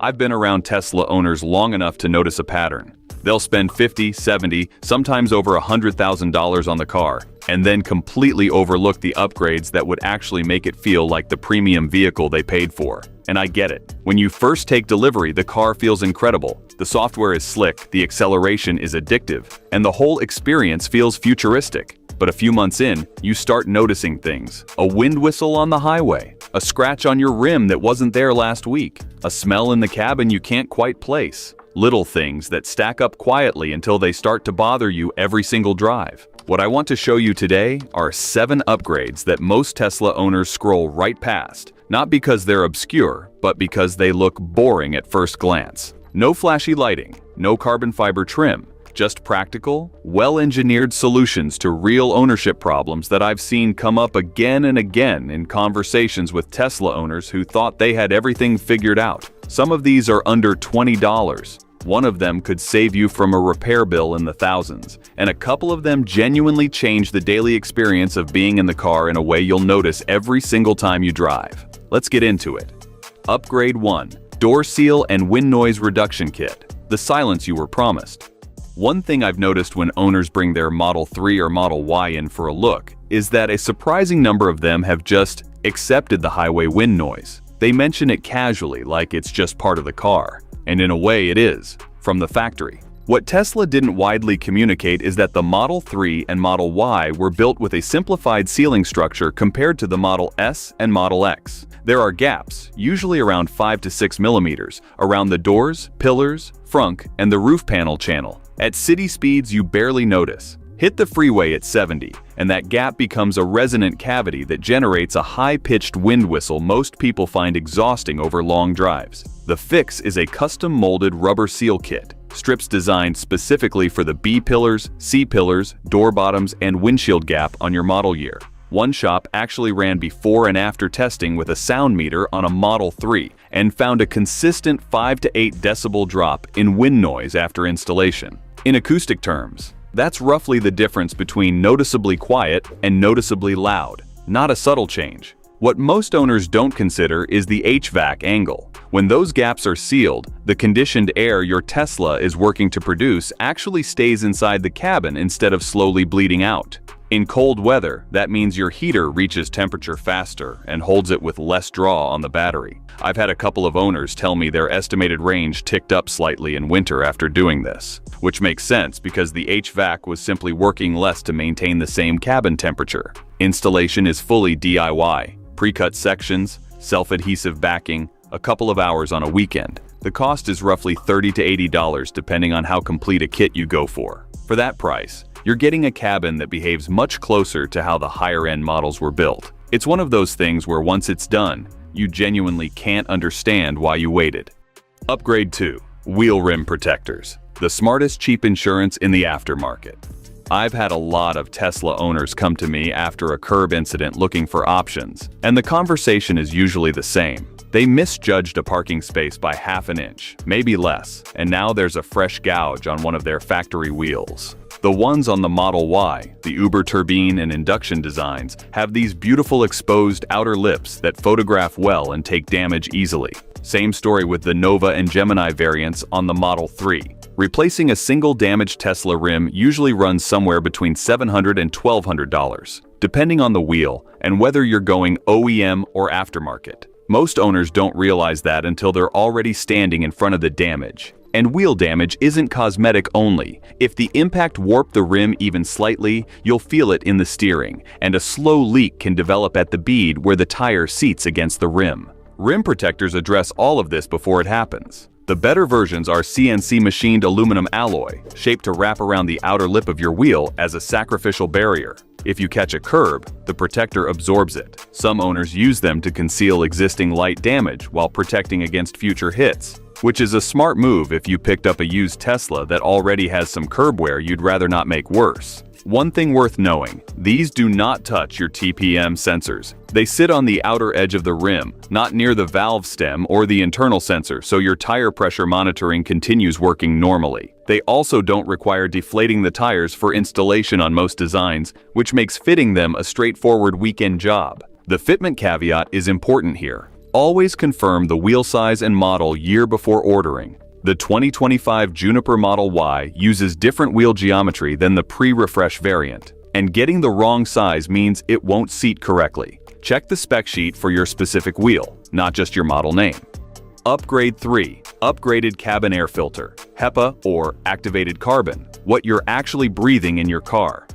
I've been around Tesla owners long enough to notice a pattern. They'll spend 50, 70, sometimes over $100,000 on the car, and then completely overlook the upgrades that would actually make it feel like the premium vehicle they paid for. And I get it. When you first take delivery, the car feels incredible. The software is slick, the acceleration is addictive, and the whole experience feels futuristic. But a few months in, you start noticing things. A wind whistle on the highway, a scratch on your rim that wasn't there last week, a smell in the cabin you can't quite place. Little things that stack up quietly until they start to bother you every single drive. What I want to show you today are 7 upgrades that most Tesla owners scroll right past, not because they're obscure, but because they look boring at first glance. No flashy lighting, no carbon fiber trim, just practical, well-engineered solutions to real ownership problems that I've seen come up again and again in conversations with Tesla owners who thought they had everything figured out. Some of these are under $20. One of them could save you from a repair bill in the thousands, and a couple of them genuinely change the daily experience of being in the car in a way you'll notice every single time you drive. Let's get into it. Upgrade 1. Door Seal and Wind Noise Reduction Kit. The silence you were promised. One thing I've noticed when owners bring their Model 3 or Model Y in for a look is that a surprising number of them have just accepted the highway wind noise. They mention it casually like it's just part of the car, and in a way it is, from the factory. What Tesla didn't widely communicate is that the Model 3 and Model Y were built with a simplified sealing structure compared to the Model S and Model X. There are gaps, usually around 5 to 6 millimeters, around the doors, pillars, frunk, and the roof panel channel. At city speeds you barely notice. Hit the freeway at 70, and that gap becomes a resonant cavity that generates a high-pitched wind whistle most people find exhausting over long drives. The fix is a custom-molded rubber seal kit, strips designed specifically for the B-pillars, C-pillars, door bottoms, and windshield gap on your model year. One shop actually ran before and after testing with a sound meter on a Model 3 and found a consistent 5 to 8 decibel drop in wind noise after installation. In acoustic terms, that's roughly the difference between noticeably quiet and noticeably loud, not a subtle change. What most owners don't consider is the HVAC angle. When those gaps are sealed, the conditioned air your Tesla is working to produce actually stays inside the cabin instead of slowly bleeding out. In cold weather, that means your heater reaches temperature faster and holds it with less draw on the battery. I've had a couple of owners tell me their estimated range ticked up slightly in winter after doing this, which makes sense because the HVAC was simply working less to maintain the same cabin temperature. Installation is fully DIY, pre-cut sections, self-adhesive backing, a couple of hours on a weekend. The cost is roughly $30 to $80 depending on how complete a kit you go for. For that price, you're getting a cabin that behaves much closer to how the higher-end models were built. It's one of those things where once it's done, you genuinely can't understand why you waited. Upgrade 2. Wheel rim protectors. The smartest cheap insurance in the aftermarket. I've had a lot of Tesla owners come to me after a curb incident looking for options, and the conversation is usually the same. They misjudged a parking space by half an inch, maybe less, and now there's a fresh gouge on one of their factory wheels. The ones on the Model Y, the Uber turbine and induction designs, have these beautiful exposed outer lips that photograph well and take damage easily. Same story with the Nova and Gemini variants on the Model 3. Replacing a single damaged Tesla rim usually runs somewhere between $700 and $1,200, depending on the wheel and whether you're going OEM or aftermarket. Most owners don't realize that until they're already standing in front of the damage. And wheel damage isn't cosmetic only. If the impact warped the rim even slightly, you'll feel it in the steering, and a slow leak can develop at the bead where the tire seats against the rim. Rim protectors address all of this before it happens. The better versions are CNC machined aluminum alloy, shaped to wrap around the outer lip of your wheel as a sacrificial barrier. If you catch a curb, the protector absorbs it. Some owners use them to conceal existing light damage while protecting against future hits, which is a smart move if you picked up a used Tesla that already has some curb wear you'd rather not make worse. One thing worth knowing, these do not touch your TPM sensors. They sit on the outer edge of the rim, not near the valve stem or the internal sensor, so your tire pressure monitoring continues working normally. They also don't require deflating the tires for installation on most designs, which makes fitting them a straightforward weekend job. The fitment caveat is important here. Always confirm the wheel size and model year before ordering. The 2025 Juniper Model Y uses different wheel geometry than the pre-refresh variant, and getting the wrong size means it won't seat correctly. Check the spec sheet for your specific wheel, not just your model name. Upgrade 3. Upgraded cabin air filter, HEPA or activated carbon, what you're actually breathing in your car.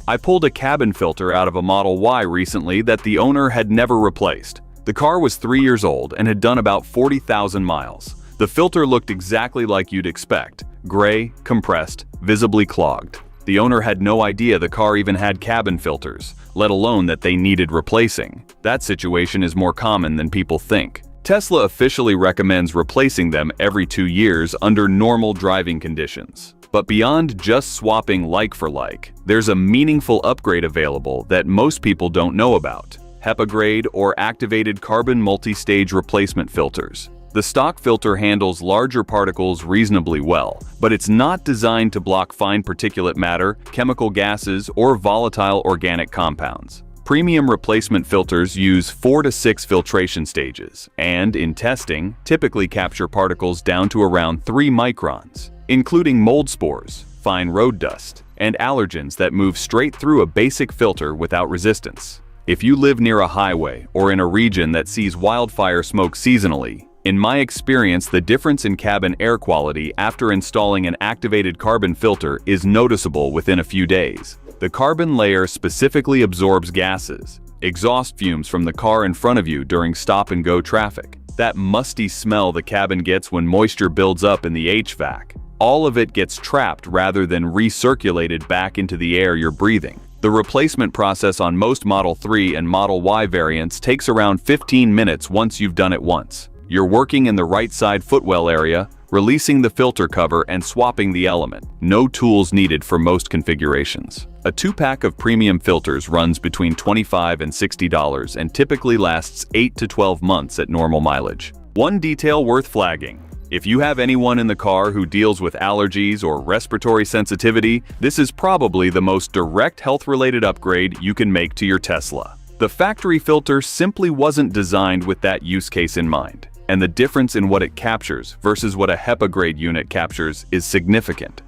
I pulled a cabin filter out of a Model Y recently that the owner had never replaced. The car was 3 years old and had done about 40,000 miles. The filter looked exactly like you'd expect, gray, compressed, visibly clogged. The owner had no idea the car even had cabin filters, let alone that they needed replacing. That situation is more common than people think. Tesla officially recommends replacing them every 2 years under normal driving conditions. But beyond just swapping like for like, there's a meaningful upgrade available that most people don't know about: HEPA grade or activated carbon multi-stage replacement filters. The stock filter handles larger particles reasonably well, but it's not designed to block fine particulate matter, chemical gases, or volatile organic compounds. Premium replacement filters use 4 to 6 filtration stages, and in testing, typically capture particles down to around 3 microns, including mold spores, fine road dust, and allergens that move straight through a basic filter without resistance. If you live near a highway or in a region that sees wildfire smoke seasonally, in my experience, the difference in cabin air quality after installing an activated carbon filter is noticeable within a few days. The carbon layer specifically absorbs gases, exhaust fumes from the car in front of you during stop-and-go traffic, that musty smell the cabin gets when moisture builds up in the HVAC. All of it gets trapped rather than recirculated back into the air you're breathing. The replacement process on most Model 3 and Model Y variants takes around 15 minutes once you've done it once. You're working in the right side footwell area, releasing the filter cover and swapping the element. No tools needed for most configurations. A 2-pack of premium filters runs between $25 and $60 and typically lasts 8 to 12 months at normal mileage. One detail worth flagging: if you have anyone in the car who deals with allergies or respiratory sensitivity, this is probably the most direct health-related upgrade you can make to your Tesla. The factory filter simply wasn't designed with that use case in mind, and the difference in what it captures versus what a HEPA-grade unit captures is significant.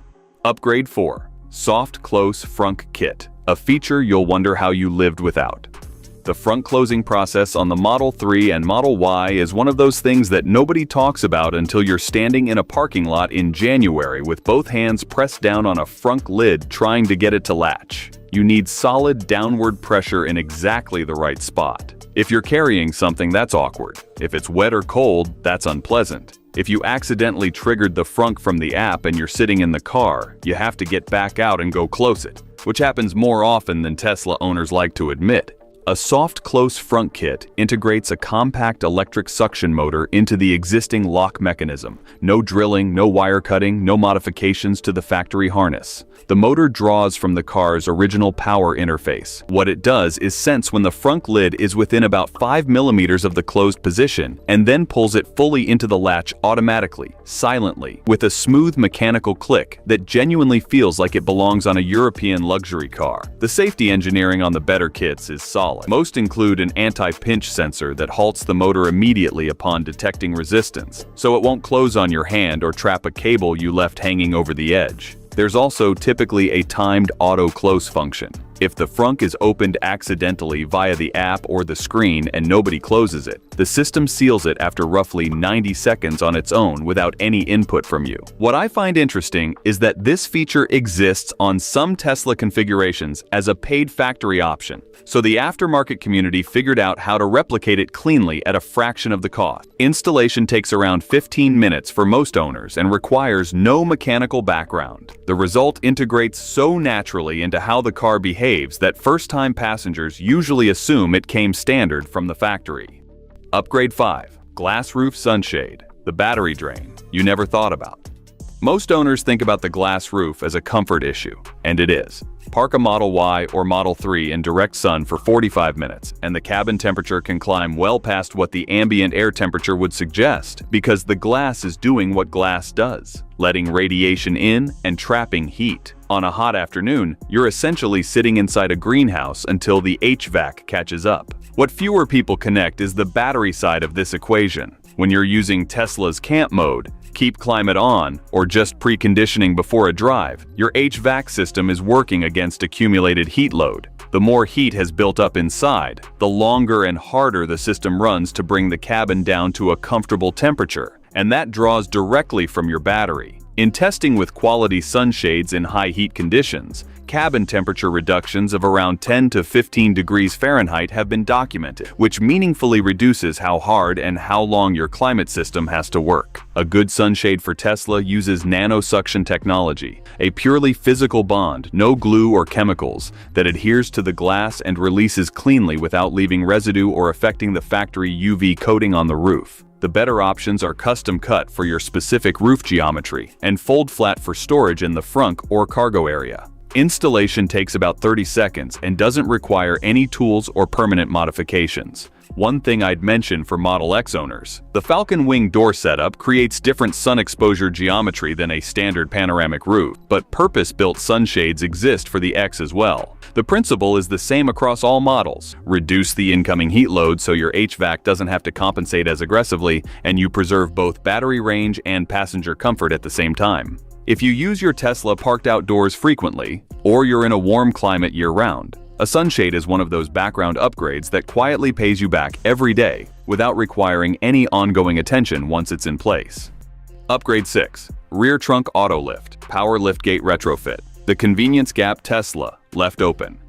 Upgrade 4. Soft Close Frunk Kit, a feature you'll wonder how you lived without. The front closing process on the Model 3 and Model Y is one of those things that nobody talks about until you're standing in a parking lot in January with both hands pressed down on a frunk lid trying to get it to latch. You need solid downward pressure in exactly the right spot. If you're carrying something, that's awkward. If it's wet or cold, that's unpleasant. If you accidentally triggered the frunk from the app and you're sitting in the car, you have to get back out and go close it, which happens more often than Tesla owners like to admit. A soft close frunk kit integrates a compact electric suction motor into the existing lock mechanism. No drilling, no wire cutting, no modifications to the factory harness. The motor draws from the car's original power interface. What it does is sense when the frunk lid is within about 5 millimeters of the closed position and then pulls it fully into the latch automatically, silently, with a smooth mechanical click that genuinely feels like it belongs on a European luxury car. The safety engineering on the better kits is solid. Most include an anti-pinch sensor that halts the motor immediately upon detecting resistance, so it won't close on your hand or trap a cable you left hanging over the edge. There's also typically a timed auto-close function. If the frunk is opened accidentally via the app or the screen and nobody closes it, the system seals it after roughly 90 seconds on its own without any input from you. What I find interesting is that this feature exists on some Tesla configurations as a paid factory option, so the aftermarket community figured out how to replicate it cleanly at a fraction of the cost. Installation takes around 15 minutes for most owners and requires no mechanical background. The result integrates so naturally into how the car behaves that first-time passengers usually assume it came standard from the factory. Upgrade 5. Glass roof sunshade, the battery drain you never thought about. Most owners think about the glass roof as a comfort issue, and it is. Park a Model Y or Model 3 in direct sun for 45 minutes, and the cabin temperature can climb well past what the ambient air temperature would suggest, because the glass is doing what glass does, letting radiation in and trapping heat. On a hot afternoon, you're essentially sitting inside a greenhouse until the HVAC catches up. What fewer people connect is the battery side of this equation. When you're using Tesla's camp mode, keep climate on, or just preconditioning before a drive, your HVAC system is working against accumulated heat load. The more heat has built up inside, the longer and harder the system runs to bring the cabin down to a comfortable temperature, and that draws directly from your battery. In testing with quality sunshades in high heat conditions, cabin temperature reductions of around 10 to 15 degrees Fahrenheit have been documented, which meaningfully reduces how hard and how long your climate system has to work. A good sunshade for Tesla uses nanosuction technology, a purely physical bond, no glue or chemicals, that adheres to the glass and releases cleanly without leaving residue or affecting the factory UV coating on the roof. The better options are custom cut for your specific roof geometry and fold flat for storage in the front or cargo area. Installation takes about 30 seconds and doesn't require any tools or permanent modifications. One thing I'd mention for Model X owners: the Falcon Wing door setup creates different sun exposure geometry than a standard panoramic roof, but purpose-built sunshades exist for the X as well. The principle is the same across all models. Reduce the incoming heat load so your HVAC doesn't have to compensate as aggressively, and you preserve both battery range and passenger comfort at the same time. If you use your Tesla parked outdoors frequently, or you're in a warm climate year-round, a sunshade is one of those background upgrades that quietly pays you back every day without requiring any ongoing attention once it's in place. Upgrade 6. Rear Trunk Auto Lift, Power Liftgate Retrofit. The convenience gap Tesla left open.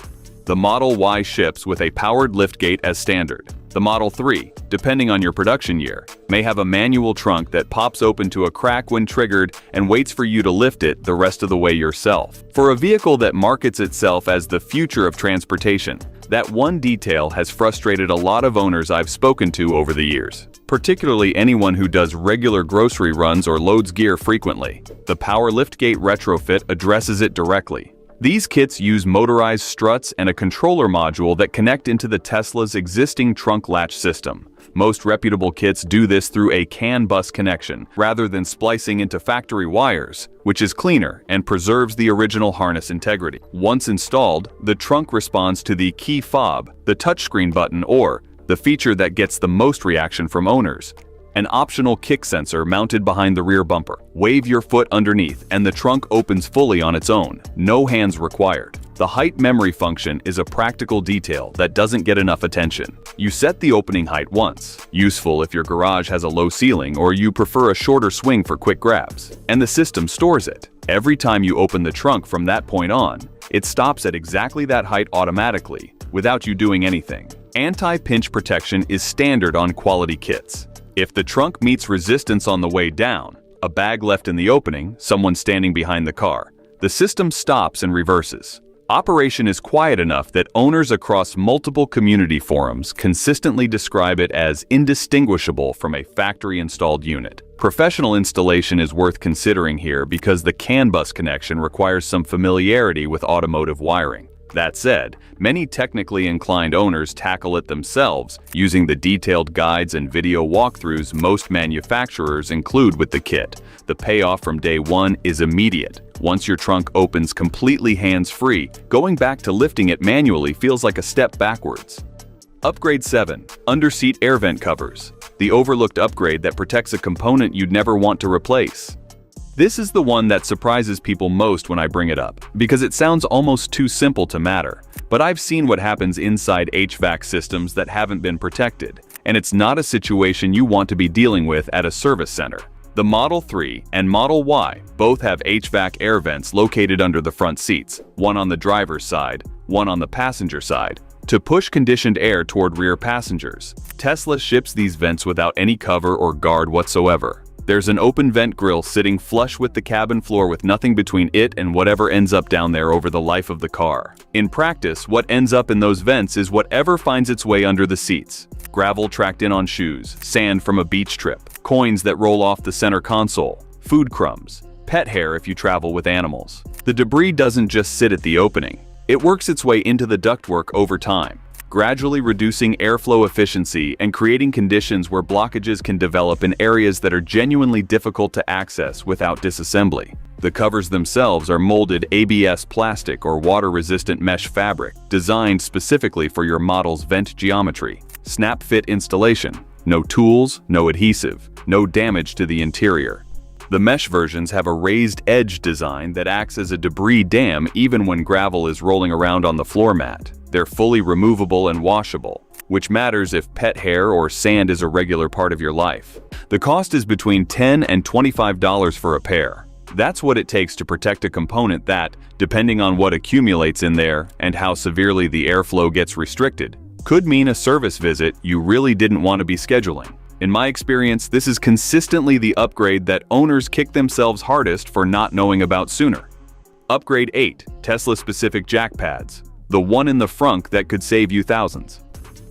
The Model Y ships with a powered liftgate as standard. The Model 3, depending on your production year, may have a manual trunk that pops open to a crack when triggered and waits for you to lift it the rest of the way yourself. For a vehicle that markets itself as the future of transportation, that one detail has frustrated a lot of owners I've spoken to over the years, particularly anyone who does regular grocery runs or loads gear frequently. The Power Liftgate Retrofit addresses it directly. These kits use motorized struts and a controller module that connect into the Tesla's existing trunk latch system. Most reputable kits do this through a CAN bus connection, rather than splicing into factory wires, which is cleaner and preserves the original harness integrity. Once installed, the trunk responds to the key fob, the touchscreen button, or the feature that gets the most reaction from owners: an optional kick sensor mounted behind the rear bumper. Wave your foot underneath and the trunk opens fully on its own, no hands required. The height memory function is a practical detail that doesn't get enough attention. You set the opening height once, useful if your garage has a low ceiling or you prefer a shorter swing for quick grabs, and the system stores it. Every time you open the trunk from that point on, it stops at exactly that height automatically, without you doing anything. Anti-pinch protection is standard on quality kits. If the trunk meets resistance on the way down, a bag left in the opening, someone standing behind the car, the system stops and reverses. Operation is quiet enough that owners across multiple community forums consistently describe it as indistinguishable from a factory-installed unit. Professional installation is worth considering here because the CAN bus connection requires some familiarity with automotive wiring. That said, many technically inclined owners tackle it themselves using the detailed guides and video walkthroughs most manufacturers include with the kit. The payoff from day one is immediate. Once your trunk opens completely hands-free, going back to lifting it manually feels like a step backwards. Upgrade 7. Underseat air vent covers. The overlooked upgrade that protects a component you'd never want to replace. This is the one that surprises people most when I bring it up, because it sounds almost too simple to matter. But I've seen what happens inside HVAC systems that haven't been protected, and it's not a situation you want to be dealing with at a service center. The Model 3 and Model Y both have HVAC air vents located under the front seats, one on the driver's side, one on the passenger side, to push conditioned air toward rear passengers. Tesla ships these vents without any cover or guard whatsoever. There's an open vent grill sitting flush with the cabin floor with nothing between it and whatever ends up down there over the life of the car. In practice, what ends up in those vents is whatever finds its way under the seats. Gravel tracked in on shoes, sand from a beach trip, coins that roll off the center console, food crumbs, pet hair if you travel with animals. The debris doesn't just sit at the opening. It works its way into the ductwork over time, gradually reducing airflow efficiency and creating conditions where blockages can develop in areas that are genuinely difficult to access without disassembly. The covers themselves are molded ABS plastic or water-resistant mesh fabric, designed specifically for your model's vent geometry. Snap-fit installation. No tools, no adhesive, no damage to the interior. The mesh versions have a raised edge design that acts as a debris dam even when gravel is rolling around on the floor mat. They're fully removable and washable, which matters if pet hair or sand is a regular part of your life. The cost is between $10 and $25 for a pair. That's what it takes to protect a component that, depending on what accumulates in there and how severely the airflow gets restricted, could mean a service visit you really didn't want to be scheduling. In my experience, this is consistently the upgrade that owners kick themselves hardest for not knowing about sooner. Upgrade 8, Tesla-specific jack pads. The one in the frunk that could save you thousands.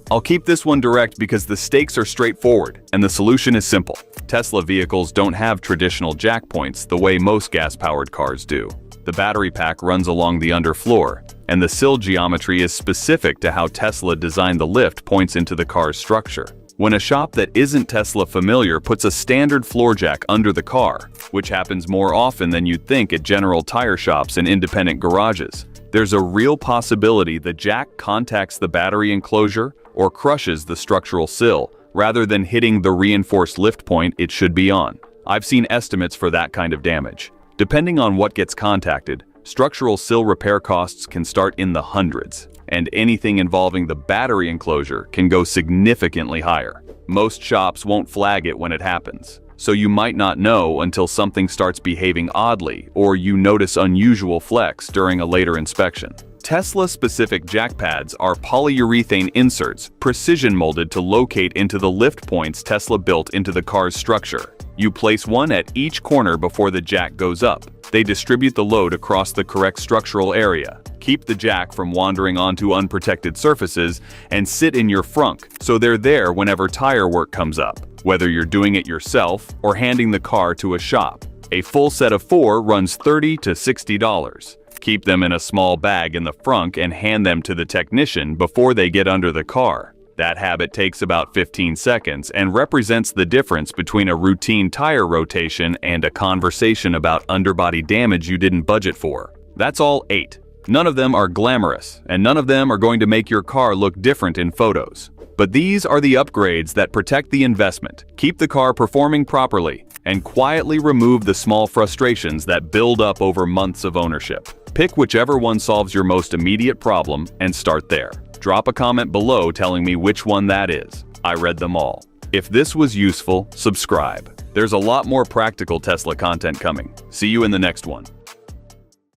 I'll keep this one direct because the stakes are straightforward and the solution is simple. Tesla vehicles don't have traditional jack points the way most gas-powered cars do. The battery pack runs along the underfloor, and the sill geometry is specific to how Tesla designed the lift points into the car's structure. When a shop that isn't Tesla familiar puts a standard floor jack under the car, which happens more often than you'd think at general tire shops and independent garages, there's a real possibility the jack contacts the battery enclosure or crushes the structural sill, rather than hitting the reinforced lift point it should be on. I've seen estimates for that kind of damage. Depending on what gets contacted, structural sill repair costs can start in the hundreds, and anything involving the battery enclosure can go significantly higher. Most shops won't flag it when it happens, so you might not know until something starts behaving oddly or you notice unusual flex during a later inspection. Tesla-specific jack pads are polyurethane inserts precision molded to locate into the lift points Tesla built into the car's structure. You place one at each corner before the jack goes up. They distribute the load across the correct structural area, keep the jack from wandering onto unprotected surfaces, and sit in your frunk so they're there whenever tire work comes up, whether you're doing it yourself or handing the car to a shop. A full set of 4 runs $30 to $60. Keep them in a small bag in the frunk and hand them to the technician before they get under the car. That habit takes about 15 seconds and represents the difference between a routine tire rotation and a conversation about underbody damage you didn't budget for. That's all 8. None of them are glamorous, and none of them are going to make your car look different in photos. But these are the upgrades that protect the investment, keep the car performing properly, and quietly remove the small frustrations that build up over months of ownership. Pick whichever one solves your most immediate problem and start there. Drop a comment below telling me which one that is. I read them all. If this was useful, subscribe. There's a lot more practical Tesla content coming. See you in the next one.